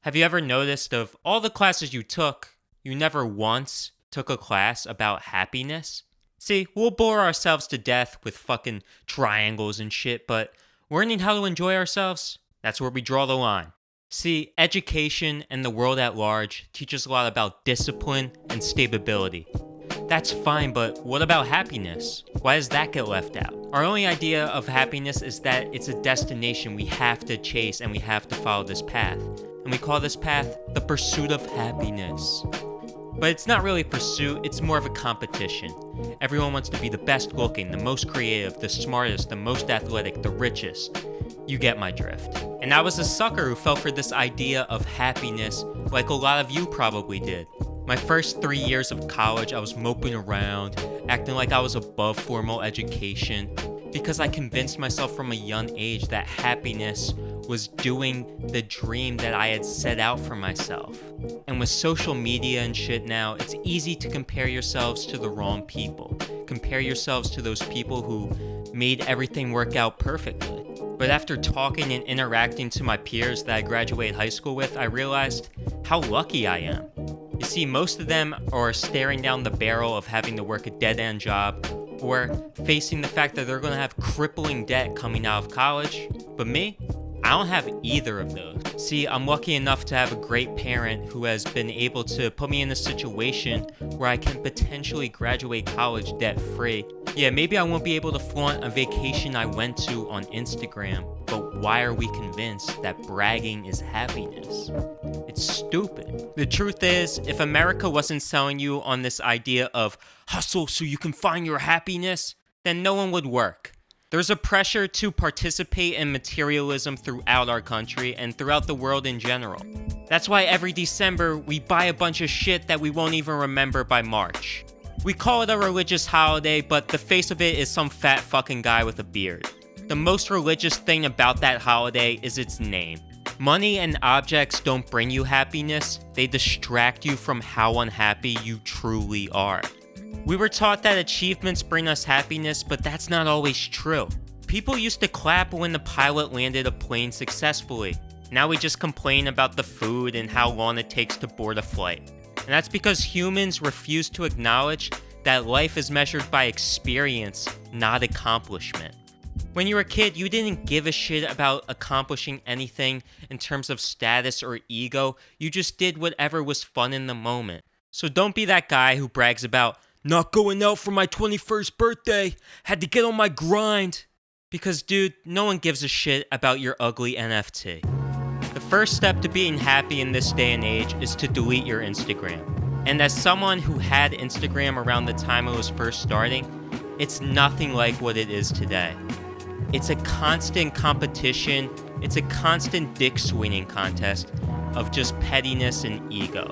Have you ever noticed of all the classes you took, you never once took a class about happiness? See, we'll bore ourselves to death with fucking triangles and shit, but learning how to enjoy ourselves, that's where we draw the line. See, education and the world at large teaches a lot about discipline and stability. That's fine, but what about happiness? Why does that get left out? Our only idea of happiness is that it's a destination we have to chase and we have to follow this path. And we call this path the pursuit of happiness. But it's not really a pursuit, it's more of a competition. Everyone wants to be the best looking, the most creative, the smartest, the most athletic, the richest. You get my drift. And I was a sucker who fell for this idea of happiness like a lot of you probably did. My first 3 years of college, I was moping around, acting like I was above formal education, because I convinced myself from a young age that happiness was doing the dream that I had set out for myself. And with social media and shit now, it's easy to compare yourselves to the wrong people. Compare yourselves to those people who made everything work out perfectly. But after talking and interacting to my peers that I graduated high school with, I realized how lucky I am. You see, most of them are staring down the barrel of having to work a dead-end job or facing the fact that they're going to have crippling debt coming out of college. But me? I don't have either of those. See, I'm lucky enough to have a great parent who has been able to put me in a situation where I can potentially graduate college debt-free. Yeah, maybe I won't be able to flaunt a vacation I went to on Instagram, but why are we convinced that bragging is happiness? It's stupid. The truth is, if America wasn't selling you on this idea of hustle so you can find your happiness, then no one would work. There's a pressure to participate in materialism throughout our country and throughout the world in general. That's why every December we buy a bunch of shit that we won't even remember by March. We call it a religious holiday, but the face of it is some fat fucking guy with a beard. The most religious thing about that holiday is its name. Money and objects don't bring you happiness, they distract you from how unhappy you truly are. We were taught that achievements bring us happiness, but that's not always true. People used to clap when the pilot landed a plane successfully. Now we just complain about the food and how long it takes to board a flight. And that's because humans refuse to acknowledge that life is measured by experience, not accomplishment. When you were a kid, you didn't give a shit about accomplishing anything in terms of status or ego. You just did whatever was fun in the moment. So don't be that guy who brags about not going out for my 21st birthday, had to get on my grind. Because dude, no one gives a shit about your ugly NFT. The first step to being happy in this day and age is to delete your Instagram. And as someone who had Instagram around the time it was first starting, it's nothing like what it is today. It's a constant competition, it's a constant dick swinging contest of just pettiness and ego.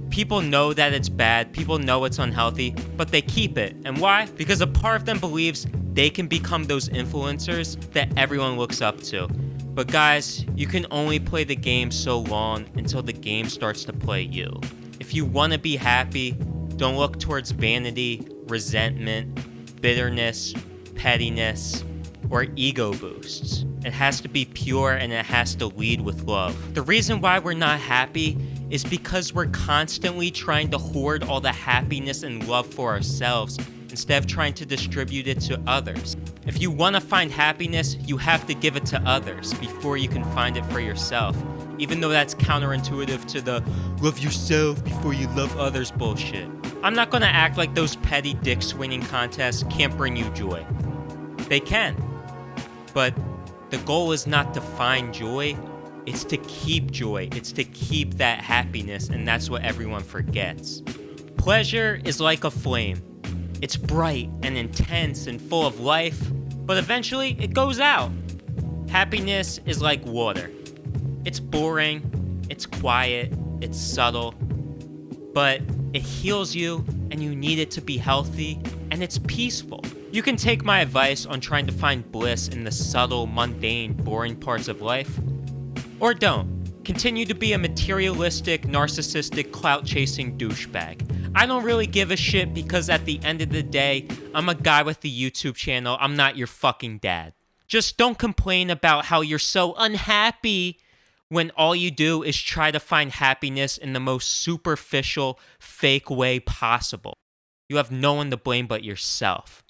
People know that it's bad, people know it's unhealthy, but they keep it. And why? Because a part of them believes they can become those influencers that everyone looks up to. But guys, you can only play the game so long until the game starts to play you. If you want to be happy, don't look towards vanity, resentment, bitterness, pettiness, or ego boosts. It has to be pure and it has to lead with love. The reason why we're not happy is because we're constantly trying to hoard all the happiness and love for ourselves instead of trying to distribute it to others. If you want to find happiness, you have to give it to others before you can find it for yourself. Even though that's counterintuitive to the love yourself before you love others bullshit. I'm not gonna act like those petty dick swinging contests can't bring you joy. They can. But the goal is not to find joy, it's to keep joy, it's to keep that happiness, and that's what everyone forgets. Pleasure is like a flame. It's bright and intense and full of life, but eventually it goes out. Happiness is like water. It's boring, it's quiet, it's subtle, but it heals you and you need it to be healthy, and it's peaceful. You can take my advice on trying to find bliss in the subtle, mundane, boring parts of life, or don't. Continue to be a materialistic, narcissistic, clout-chasing douchebag. I don't really give a shit because at the end of the day, I'm a guy with a YouTube channel, I'm not your fucking dad. Just don't complain about how you're so unhappy when all you do is try to find happiness in the most superficial, fake way possible. You have no one to blame but yourself.